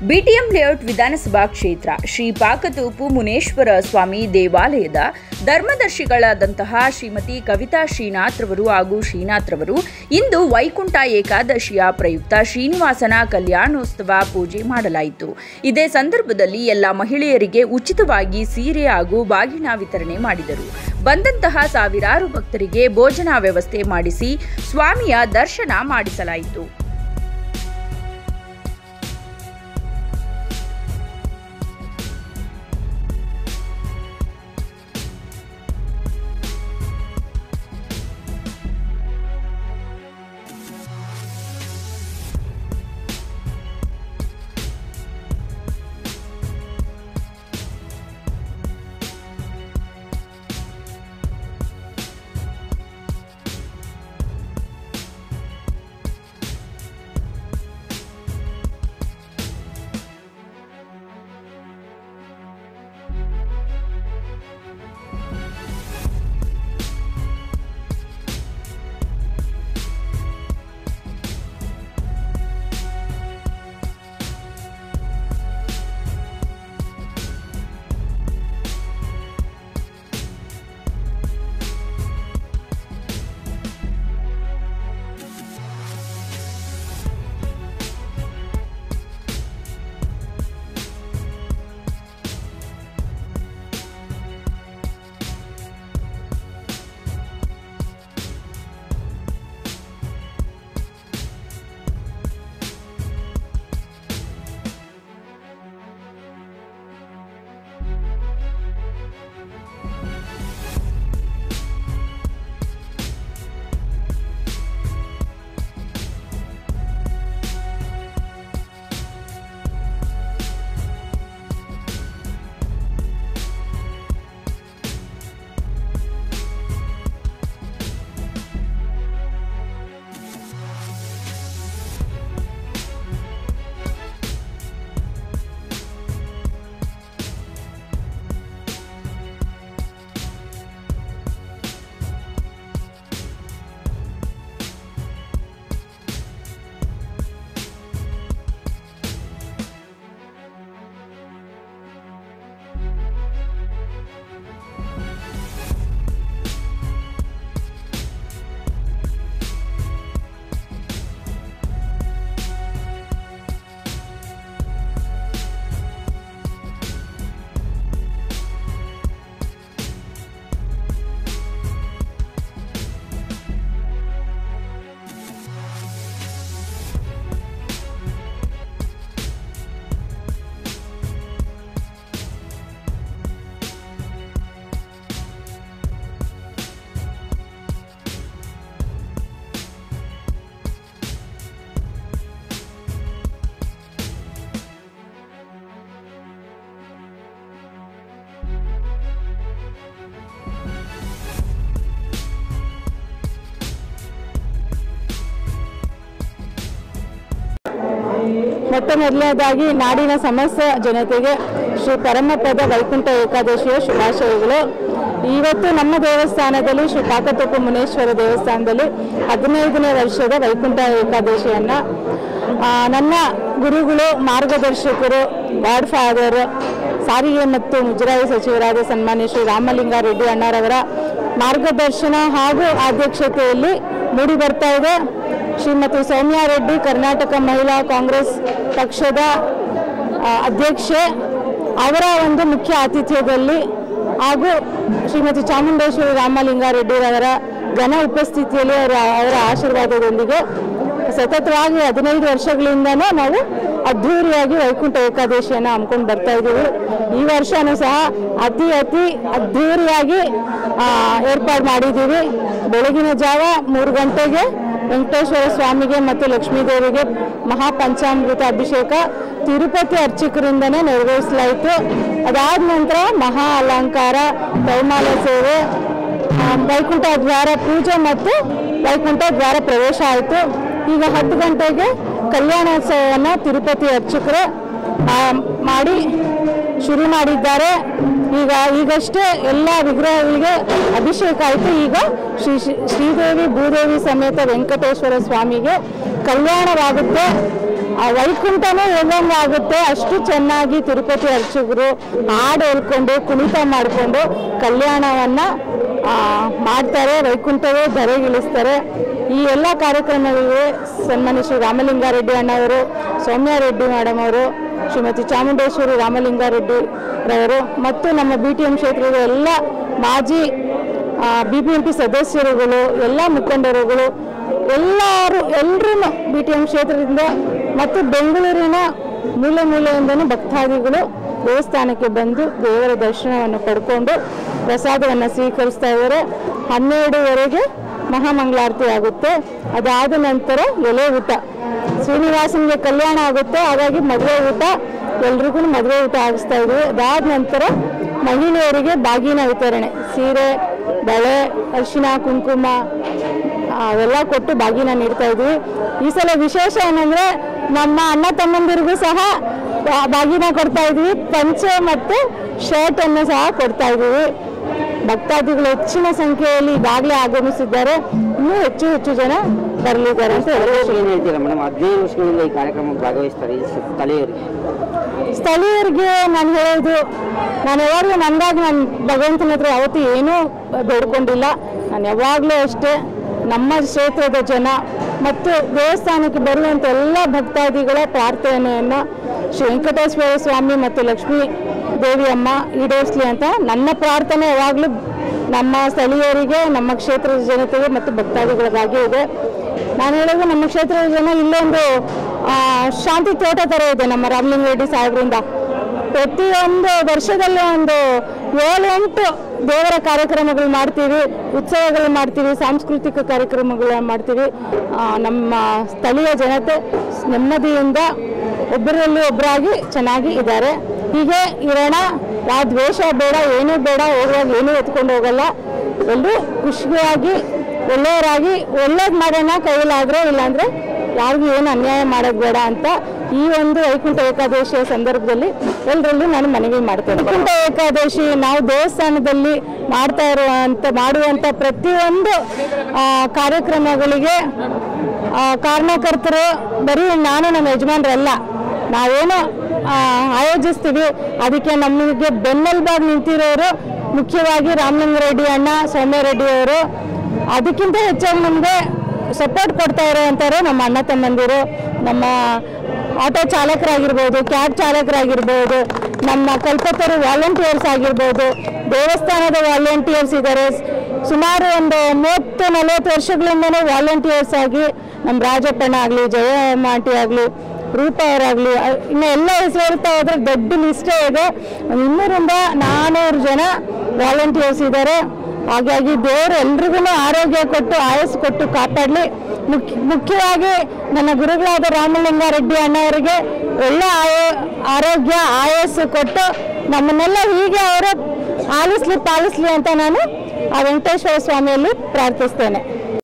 BTM layout ವಿಧಾನಸಭಾ ಕ್ಷೇತ್ರ ಶ್ರೀ ಪಾಕತೋಪು ಮುನೇಶ್ವರ ಸ್ವಾಮಿ ದೇವಾಲಯದ ಧರ್ಮದರ್ಶಿಗಳಾದಂತಹ ಶ್ರೀಮತಿ ಕವಿತಾ ಶ್ರೀನಾಥ್ರವರು ಹಾಗೂ ಶ್ರೀನಾಥ್ರವರು ಇಂದು ವೈಕುಂಠ ಏಕಾದಶಿಯ ಪ್ರಯುಕ್ತ ಶ್ರೀನಿವಾಸನ ಕಲ್ಯಾಣೋತ್ಸವ ಪೂಜೆ ಮಾಡಲಾಯಿತು. ಇದೇ ಸಂದರ್ಭದಲ್ಲಿ ಎಲ್ಲ ಮಹಿಳೆಯರಿಗೆ ಉಚಿತವಾಗಿ ಸೀರೆ ಹಾಗೂ ಬಾಗಿನ ವಿತರಣೆ ಮಾಡಿದರು. ಬಂದಂತಹ ಸಾವಿರಾರು ಭಕ್ತರಿಗೆ ಭೋಜನ ವ್ಯವಸ್ಥೆ ಮಾಡಿಸಿ ಸ್ವಾಮಿಯ ದರ್ಶನ ಮಾಡಿಸಲಾಯಿತು. ಮೊಟ್ಟಮೊದಲನೇದಾಗಿ ನಾಡಿನ ಸಮಸ್ತ ಜನತೆಗೆ ಶ್ರೀ ಪರಮಪದ ವೈಕುಂಠ ಏಕಾದಶಿಯ ಶುಭಾಶಯಗಳು. ಇವತ್ತು ನಮ್ಮ ದೇವಸ್ಥಾನದಲ್ಲಿ ಶ್ರೀ ಪಾಕತೋಪು ಮುನೇಶ್ವರ ದೇವಸ್ಥಾನದಲ್ಲಿ 15ನೇ ವರ್ಷದ ವೈಕುಂಠ ಏಕಾದಶಿಯನ್ನು ನನ್ನ ಗುರುಗಳು, ಮಾರ್ಗದರ್ಶಕರು, ಗಾಡ್ ಫಾದರ್, ಸಾರಿಗೆ ಮತ್ತು ಮುಜರಾಯಿ ಸಚಿವರಾದ ಸನ್ಮಾನ್ಯ ಶ್ರೀ ರಾಮಲಿಂಗಾರೆಡ್ಡಿ ಅಣ್ಣರವರ ಮಾರ್ಗದರ್ಶನ ಹಾಗೂ ಅಧ್ಯಕ್ಷತೆಯಲ್ಲಿ ಮೂಡಿ ಬರ್ತಾ ಇದೆ. ಶ್ರೀಮತಿ ಸೌಮ್ಯ ರೆಡ್ಡಿ, ಕರ್ನಾಟಕ ಮಹಿಳಾ ಕಾಂಗ್ರೆಸ್ ಪಕ್ಷದ ಅಧ್ಯಕ್ಷೆ, ಅವರ ಒಂದು ಮುಖ್ಯ ಆತಿಥ್ಯದಲ್ಲಿ ಹಾಗೂ ಶ್ರೀಮತಿ ಚಾಮುಂಡೇಶ್ವರಿ ರಾಮಲಿಂಗಾರೆಡ್ಡಿರವರ ಘನ ಉಪಸ್ಥಿತಿಯಲ್ಲಿ ಅವರ ಆಶೀರ್ವಾದದೊಂದಿಗೆ ಸತತವಾಗಿ 15 ವರ್ಷಗಳಿಂದನೂ ನಾವು ಅದ್ಧೂರಿಯಾಗಿ ವೈಕುಂಠ ಏಕಾದಶಿಯನ್ನು ಹಮ್ಮಿಕೊಂಡು ಬರ್ತಾ ಇದ್ದೀವಿ. ಈ ವರ್ಷನೂ ಸಹ ಅತಿ ಅದ್ಧೂರಿಯಾಗಿ ಏರ್ಪಾಡು ಮಾಡಿದ್ದೀವಿ. ಬೆಳಗಿನ ಜಾವ 3 ಗಂಟೆಗೆ ವೆಂಕಟೇಶ್ವರ ಸ್ವಾಮಿಗೆ ಮತ್ತು ಲಕ್ಷ್ಮೀದೇವಿಗೆ ಮಹಾಪಂಚಾಮೃತ ಅಭಿಷೇಕ ತಿರುಪತಿ ಅರ್ಚಕರಿಂದನೇ ನೆರವೇರಿಸಲಾಯಿತು. ಅದಾದ ನಂತರ ಮಹಾ ಅಲಂಕಾರ, ತೈಮಾಲ ಸೇವೆ, ವೈಕುಂಠ ದ್ವಾರ ಪೂಜೆ ಮತ್ತು ವೈಕುಂಠ ದ್ವಾರ ಪ್ರವೇಶ ಆಯಿತು. ಈಗ 10 ಗಂಟೆಗೆ ಕಲ್ಯಾಣೋತ್ಸವವನ್ನು ತಿರುಪತಿ ಅರ್ಚಕರು ಮಾಡಿ ಶುರು ಮಾಡಿದ್ದಾರೆ. ಈಗಷ್ಟೇ ಎಲ್ಲ ವಿಗ್ರಹಗಳಿಗೆ ಅಭಿಷೇಕ ಆಯಿತು. ಈಗ ಶ್ರೀದೇವಿ ಭೂದೇವಿ ಸಮೇತ ವೆಂಕಟೇಶ್ವರ ಸ್ವಾಮಿಗೆ ಕಲ್ಯಾಣವಾಗುತ್ತೆ. ಆ ವೈಕುಂಠನೇ ಹೇಗಂಗೆ ಆಗುತ್ತೆ ಅಷ್ಟು ಚೆನ್ನಾಗಿ ತಿರುಪತಿ ಅರ್ಚಕರು ಹಾಡು ಹೇಳ್ಕೊಂಡು ಕುಣಿತ ಮಾಡಿಕೊಂಡು ಕಲ್ಯಾಣವನ್ನು ಮಾಡ್ತಾರೆ. ವೈಕುಂಠವೇ ಧರೆಗಿಳಿಸ್ತಾರೆ. ಈ ಎಲ್ಲ ಕಾರ್ಯಕ್ರಮಗಳಿಗೆ ಸನ್ಮಾನ್ಯ ಶ್ರೀ ರಾಮಲಿಂಗಾರೆಡ್ಡಿ ಅಣ್ಣವರು, ಸೌಮ್ಯ ರೆಡ್ಡಿ ಮೇಡಮ್ ಅವರು, ಶ್ರೀಮತಿ ಚಾಮುಂಡೇಶ್ವರಿ ರಾಮಲಿಂಗಾರೆಡ್ಡಿ ರವರು ಮತ್ತು ನಮ್ಮ BTM ಕ್ಷೇತ್ರದ ಎಲ್ಲ ಮಾಜಿ BBMP ಸದಸ್ಯರುಗಳು, ಎಲ್ಲ ಮುಖಂಡರುಗಳು, ಎಲ್ಲರೂ BTM ಕ್ಷೇತ್ರದಿಂದ ಮತ್ತು ಬೆಂಗಳೂರಿನ ಮೂಲೆ ಮೂಲೆಯಿಂದಲೂ ಭಕ್ತಾದಿಗಳು ದೇವಸ್ಥಾನಕ್ಕೆ ಬಂದು ದೇವರ ದರ್ಶನವನ್ನು ಪಡ್ಕೊಂಡು ಪ್ರಸಾದವನ್ನು ಸ್ವೀಕರಿಸ್ತಾ ಇದ್ದಾರೆ. 12ವರೆಗೆ ಮಹಾಮಂಗಳಾರತಿ ಆಗುತ್ತೆ. ಅದಾದ ನಂತರ ಎಲೆ ಊಟ, ಶ್ರೀನಿವಾಸನಿಗೆ ಕಲ್ಯಾಣ ಆಗುತ್ತೆ, ಹಾಗಾಗಿ ಮದುವೆ ಊಟ, ಎಲ್ರಿಗೂ ಮದುವೆ ಊಟ ಆಗಿಸ್ತಾ ಇದ್ವಿ. ಅದಾದ ನಂತರ ಮಹಿಳೆಯರಿಗೆ ಬಾಗಿನ ವಿತರಣೆ, ಸೀರೆ, ಬಳೆ, ಅರಿಶಿನ, ಕುಂಕುಮ ಅವೆಲ್ಲ ಕೊಟ್ಟು ಬಾಗಿನ ನೀಡ್ತಾ ಇದ್ವಿ. ಈ ಸಲ ವಿಶೇಷ ಏನಂದರೆ ನಮ್ಮ ಅಣ್ಣ ತಮ್ಮಂದಿರಿಗೂ ಸಹ ಬಾಗಿನ ಕೊಡ್ತಾ ಇದ್ವಿ. ಪಂಚೆ ಮತ್ತು ಶರ್ಟನ್ನು ಸಹ ಕೊಡ್ತಾ ಇದ್ದೀವಿ. ಭಕ್ತಾದಿಗಳು ಹೆಚ್ಚಿನ ಸಂಖ್ಯೆಯಲ್ಲಿ ಈಗಾಗಲೇ ಆಗಮಿಸಿದ್ದಾರೆ. ಇನ್ನೂ ಹೆಚ್ಚು ಜನ ಬರಲಿದ್ದಾರೆ ಅಂತ ಹೇಳ್ತೀರಾ ಮೇಡಮ್? 15 ವರ್ಷಗಳಿಂದ ಈ ಕಾರ್ಯಕ್ರಮಕ್ಕೆ ಭಾಗವಹಿಸ್ತಾರೆ ಸ್ಥಳೀಯರಿಗೆ ನಾನು ಹೇಳೋದು, ನಾನು ಯಾವಾಗಲೂ ನನಗಾಗಿ ನಾನು ಭಗವಂತನ ಹತ್ರ ಯಾವತ್ತೂ ಏನೂ ಬೇಡ್ಕೊಂಡಿಲ್ಲ. ನಾನು ಯಾವಾಗಲೂ ಅಷ್ಟೇ ನಮ್ಮ ಕ್ಷೇತ್ರದ ಜನ ಮತ್ತು ದೇವಸ್ಥಾನಕ್ಕೆ ಬರುವಂಥ ಎಲ್ಲ ಭಕ್ತಾದಿಗಳ ಪ್ರಾರ್ಥನೆಯನ್ನು ಶ್ರೀ ವೆಂಕಟೇಶ್ವರ ಸ್ವಾಮಿ ಮತ್ತು ಲಕ್ಷ್ಮೀ ದೇವಿ ಅಮ್ಮ ಈಡೇರಿಸಲಿ ಅಂತ ನನ್ನ ಪ್ರಾರ್ಥನೆ ಯಾವಾಗಲೂ ನಮ್ಮ ಸ್ಥಳೀಯರಿಗೆ, ನಮ್ಮ ಕ್ಷೇತ್ರದ ಜನತೆಗೆ ಮತ್ತು ಭಕ್ತಾದಿಗಳಿಗಾಗಿ ಇದೆ. ನಾನು ಹೇಳೋದು, ನಮ್ಮ ಕ್ಷೇತ್ರದ ಜನ ಇಲ್ಲೊಂದು ಶಾಂತಿ ತೋಟ ಥರ ಇದೆ ನಮ್ಮ ರಾಮಲಿಂಗಾರೆಡ್ಡಿ ಸಾಹೇಬರಿಂದ. ಪ್ರತಿಯೊಂದು ವರ್ಷದಲ್ಲಿ ಒಂದು 7-8 ದೇವರ ಕಾರ್ಯಕ್ರಮಗಳು ಮಾಡ್ತೀವಿ, ಉತ್ಸವಗಳು ಮಾಡ್ತೀವಿ, ಸಾಂಸ್ಕೃತಿಕ ಕಾರ್ಯಕ್ರಮಗಳು ಮಾಡ್ತೀವಿ. ನಮ್ಮ ಸ್ಥಳೀಯ ಜನತೆ ನೆಮ್ಮದಿಯಿಂದ ಒಬ್ಬರಲ್ಲಿ ಒಬ್ಬರಾಗಿ ಚೆನ್ನಾಗಿ ಇದ್ದಾರೆ. ಹೀಗೆ ಇರೋಣ. ಯಾವ ದ್ವೇಷ ಬೇಡ, ಏನೂ ಬೇಡ, ಹೋಗುವಾಗ ಏನೂ ಎತ್ಕೊಂಡು ಹೋಗಲ್ಲ. ಎಲ್ಲರೂ ಖುಷಿಯಾಗಿ ಒಳ್ಳೆಯವರಾಗಿ ಒಳ್ಳೇದು ಮಾಡೋಣ ಕೈಲಾದರೆ, ಇಲ್ಲಾಂದರೆ ಯಾರಿಗೂ ಏನು ಅನ್ಯಾಯ ಮಾಡೋದು ಬೇಡ ಅಂತ ಈ ಒಂದು ವೈಕುಂಠ ಏಕಾದಶಿಯ ಸಂದರ್ಭದಲ್ಲಿ ಎಲ್ಲರಲ್ಲೂ ನಾನು ಮನವಿ ಮಾಡ್ತೇನೆ. ವೈಕುಂಠ ಏಕಾದಶಿ ನಾವು ದೇವಸ್ಥಾನದಲ್ಲಿ ಮಾಡುವಂಥ ಪ್ರತಿಯೊಂದು ಕಾರ್ಯಕ್ರಮಗಳಿಗೆ ಕಾರಣಕರ್ತರು ಬರೀ ನಾನು, ನಮ್ಮ ಯಜಮಾನರಲ್ಲ. ನಾವೇನು ಆಯೋಜಿಸ್ತೀವಿ ಅದಕ್ಕೆ ನಮಗೆ ಬೆನ್ನೆಲುಬಾಗಿ ನಿಂತಿರೋರು ಮುಖ್ಯವಾಗಿ ರಾಮಲಿಂಗಾರೆಡ್ಡಿ ಅಣ್ಣ, ಸೌಮ್ಯ ರೆಡ್ಡಿ ಅವರು. ಅದಕ್ಕಿಂತ ಹೆಚ್ಚಾಗಿ ನಮಗೆ ಸಪೋರ್ಟ್ ಕೊಡ್ತಾ ಇರೋವಂಥವ್ರು ನಮ್ಮ ಅಣ್ಣ ತಮ್ಮಂದಿರು, ನಮ್ಮ ಆಟೋ ಚಾಲಕರಾಗಿರ್ಬೋದು, ಕ್ಯಾಬ್ ಚಾಲಕರಾಗಿರ್ಬೋದು, ನಮ್ಮ ಕಲ್ಪತರು ವಾಲಂಟಿಯರ್ಸ್ ಆಗಿರ್ಬೋದು, ದೇವಸ್ಥಾನದ ವಾಲಂಟಿಯರ್ಸ್ ಇದ್ದಾರೆ. ಸುಮಾರು ಒಂದು 30-40 ವರ್ಷಗಳಿಂದಲೂ ವಾಲಂಟಿಯರ್ಸ್ ಆಗಿ ನಮ್ಮ ರಾಜಪ್ಪಣ್ಣ ಆಗಲಿ, ಜಯಮ್ಮ ಆಂಟಿ ಆಗಲಿ, ರೂಪ ಅವರಾಗಲಿ, ಇನ್ನು ಎಲ್ಲ ಹೆಸರು ಹೇಳ್ತಾ ಹೋದರೆ ದೊಡ್ಡ ಲಿಸ್ಟೇ ಇದೆ. 200-400 ಜನ ವಾಲಂಟಿಯರ್ಸ್ ಇದ್ದಾರೆ. ಹಾಗಾಗಿ ದೇವರು ಎಲ್ರಿಗೂ ಆರೋಗ್ಯ ಕೊಟ್ಟು, ಆಯಸ್ಸು ಕೊಟ್ಟು ಕಾಪಾಡಲಿ. ಮುಖ್ಯವಾಗಿ ನನ್ನ ಗುರುಗಳಾದ ರಾಮಲಿಂಗಾರೆಡ್ಡಿ ಅಣ್ಣವರಿಗೆ ಒಳ್ಳೆ ಆರೋಗ್ಯ, ಆಯಸ್ಸು ಕೊಟ್ಟು ನಮ್ಮನ್ನೆಲ್ಲ ಹೀಗೆ ಅವರು ಪಾಲಿಸ್ಲಿ ಅಂತ ನಾನು ಆ ವೆಂಕಟೇಶ್ವರ ಸ್ವಾಮಿಯಲ್ಲಿ ಪ್ರಾರ್ಥಿಸ್ತೇನೆ.